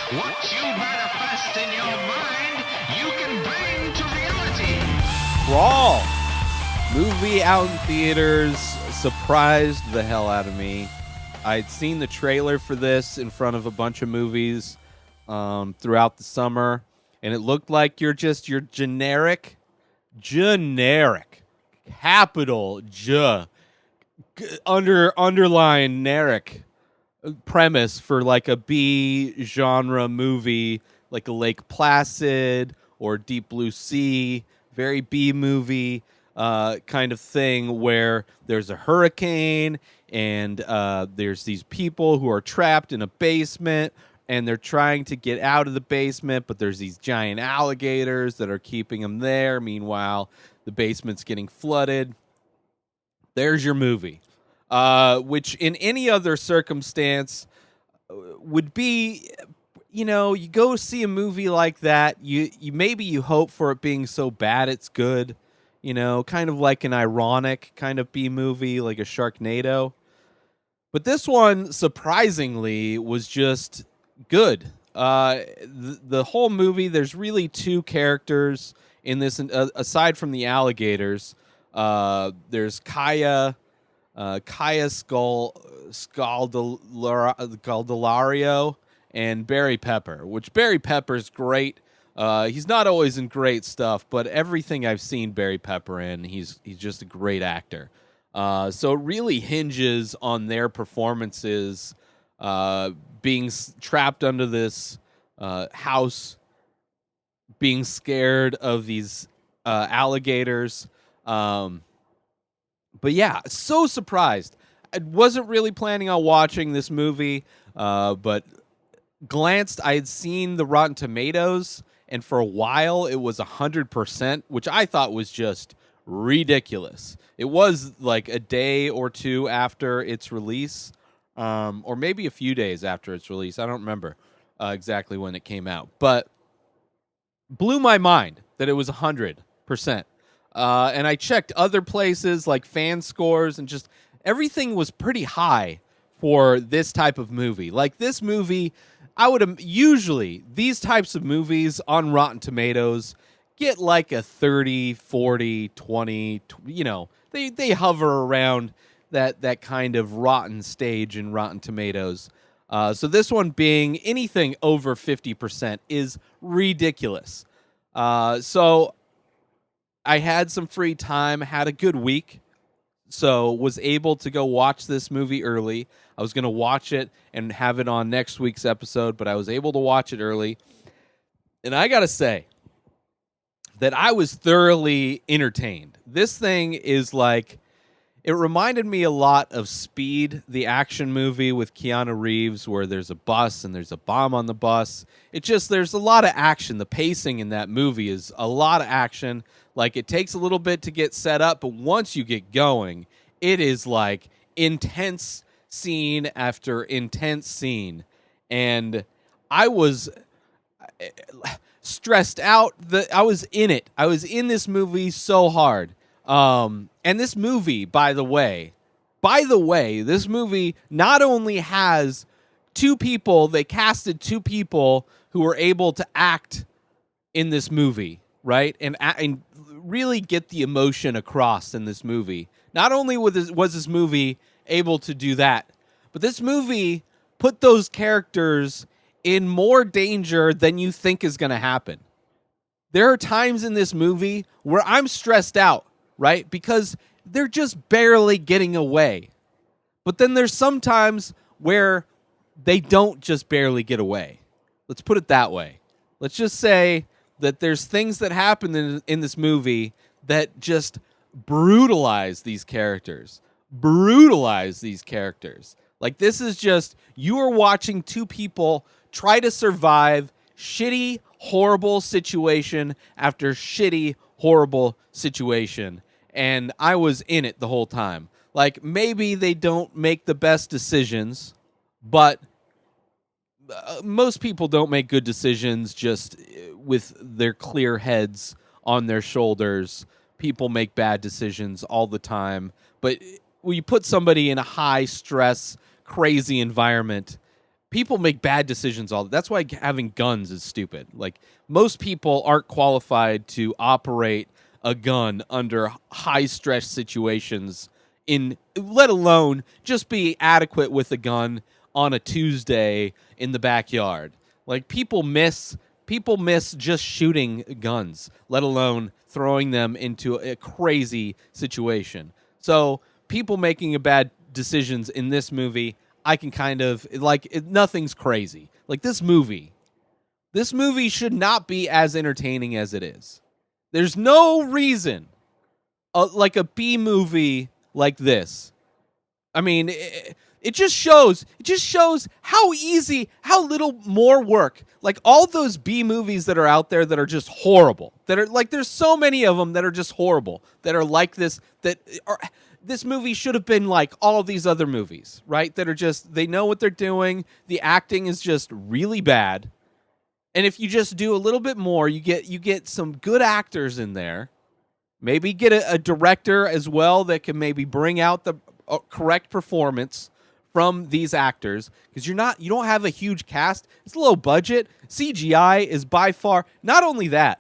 What you manifest in your mind, you can bring to reality. Crawl movie out in theaters surprised the hell out of me. I'd seen the trailer for this in front of a bunch of movies throughout the summer, and it looked like your generic, capital underline generic premise for like a B genre movie, like a Lake Placid or Deep Blue Sea, very B movie kind of thing where there's a hurricane and there's these people who are trapped in a basement and they're trying to get out of the basement, but there's these giant alligators that are keeping them there. Meanwhile, the basement's getting flooded. There's your movie. Which in any other circumstance would be, you go see a movie like that, you maybe you hope for it being so bad it's good, kind of like an ironic kind of B movie, like a Sharknado. But this one, surprisingly, was just good. The whole movie, there's really two characters in this, aside from the alligators. There's Kaya Scaldelario and Barry Pepper, which Barry Pepper's great. He's not always in great stuff, but everything I've seen Barry Pepper in, he's just a great actor. So it really hinges on their performances, being trapped under this house, being scared of these alligators. But yeah, so surprised. I wasn't really planning on watching this movie, but glanced. I had seen the Rotten Tomatoes, and for a while it was 100%, which I thought was just ridiculous. It was like a day or two after its release, or maybe a few days after its release. I don't remember exactly when it came out, but blew my mind that it was 100%. And I checked other places like fan scores, and just everything was pretty high for this type of movie. Like this movie, I would usually, these types of movies on Rotten Tomatoes get like a 30, 40, 20, they hover around that kind of rotten stage in Rotten Tomatoes. So this one being anything over 50% is ridiculous. So I had some free time, had a good week, so was able to go watch this movie early. I was going to watch it and have it on next week's episode, but I was able to watch it early. And I got to say that I was thoroughly entertained. This thing is like, it reminded me a lot of Speed, the action movie with Keanu Reeves, where there's a bus and there's a bomb on the bus. There's a lot of action. The pacing in that movie is a lot of action. Like, it takes a little bit to get set up, but once you get going, it is like intense scene after intense scene. And I was stressed out. I was in it. I was in this movie so hard. And this movie, by the way, this movie not only has they casted two people who were able to act in this movie, right? And really get the emotion across in this movie. Not only was this movie able to do that, but this movie put those characters in more danger than you think is going to happen. There are times in this movie where I'm stressed out, right? Because they're just barely getting away. But then there's some times where they don't just barely get away. Let's put it that way. Let's just say that there's things that happen in this movie that just brutalize these characters. Like, this is just, you are watching two people try to survive shitty, horrible situation after shitty, horrible situation. And I was in it the whole time. Like, maybe they don't make the best decisions, but most people don't make good decisions just with their clear heads on their shoulders. People make bad decisions all the time. But when you put somebody in a high stress, crazy environment, people make bad decisions that's why having guns is stupid. Like, most people aren't qualified to operate a gun under high stress situations, in let alone just be adequate with a gun on a Tuesday in the backyard. Like, people miss just shooting guns, let alone throwing them into a crazy situation. So people making a bad decisions in this movie, I can kind of nothing's crazy. Like, this movie should not be as entertaining as it is. There's no reason like a B movie like this. I mean, it just shows how little more work. Like, all those B movies that are out there that are just horrible. That are like, there's so many of them that are just horrible. That are like this. This movie should have been like all of these other movies, right? That are just, they know what they're doing. The acting is just really bad. And if you just do a little bit more, you get some good actors in there. Maybe get a director as well that can maybe bring out the correct performance from these actors, because you don't have a huge cast. It's a low budget. CGI is by far, not only that,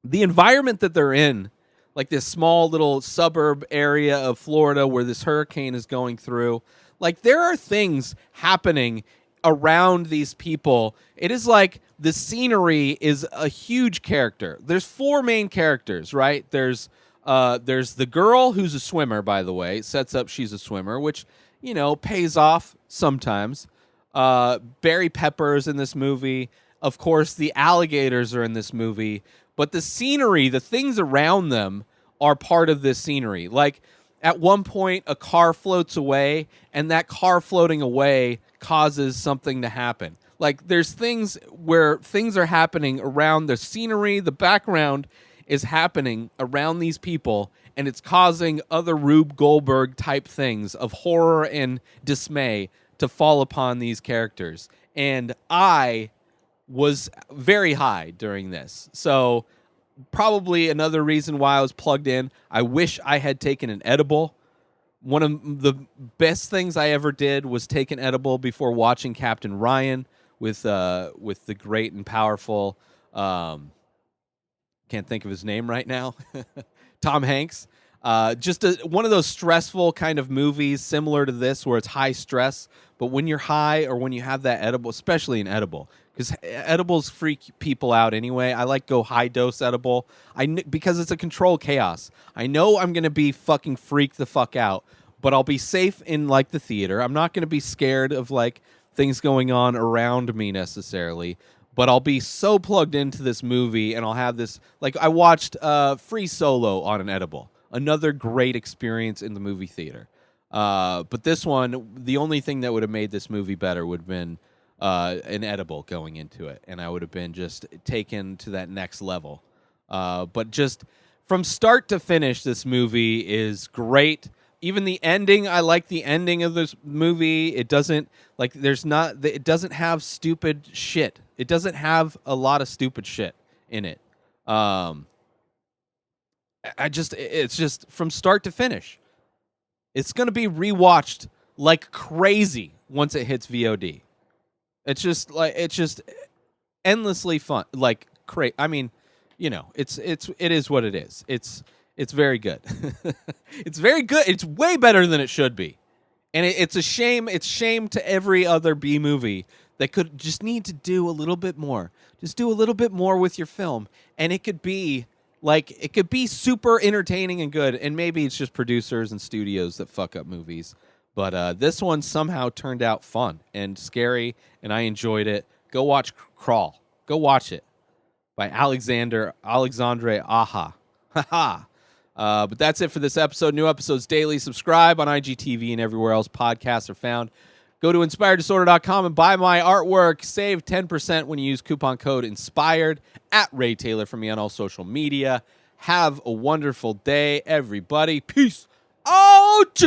the environment that they're in, like this small little suburb area of Florida where this hurricane is going through, like, there are things happening around these people. It is like the scenery is a huge character. There's 4 main characters, right? There's the girl who's a swimmer, by the way. Sets up she's a swimmer, which, pays off sometimes. Barry Pepper's in this movie. Of course, the alligators are in this movie. But the scenery, the things around them, are part of this scenery. Like, at one point, a car floats away, and that car floating away causes something to happen. Like, there's things where things are happening around the scenery, the background is happening around these people, and it's causing other Rube Goldberg type things of horror and dismay to fall upon these characters. And I was very high during this. So probably another reason why I was plugged in. I wish I had taken an edible. One of the best things I ever did was take an edible before watching Captain Ryan with the great and powerful, can't think of his name right now, Tom Hanks. Just one of those stressful kind of movies similar to this where it's high stress. But when you're high or when you have that edible, especially an edible, because edibles freak people out anyway. I like go high dose edible because it's a controlled chaos. I know I'm going to be fucking freaked the fuck out, but I'll be safe in like the theater. I'm not going to be scared of like things going on around me necessarily, but I'll be so plugged into this movie and I'll have this, like, I watched Free Solo on an edible. Another great experience in the movie theater. But this one, the only thing that would have made this movie better would have been an edible going into it, and I would have been just taken to that next level. But just from start to finish, this movie is great. Even the ending, I like the ending of this movie. It doesn't it doesn't have stupid shit. It doesn't have a lot of stupid shit in it. It's just from start to finish. It's going to be rewatched like crazy once it hits VOD. It's just endlessly fun. Like, I mean, it is what it is. It's very good. It's very good. It's way better than it should be. And it's a shame. It's shame to every other B movie that could just need to do a little bit more. Just do a little bit more with your film. And it could be super entertaining and good. And maybe it's just producers and studios that fuck up movies. But this one somehow turned out fun and scary, and I enjoyed it. Go watch Crawl. Go watch it by Alexandre Aja. But that's it for this episode. New episodes daily. Subscribe on IGTV and everywhere else podcasts are found. Go to inspireddisorder.com and buy my artwork. Save 10% when you use coupon code INSPIRED at Ray Taylor for me on all social media. Have a wonderful day, everybody. Peace out!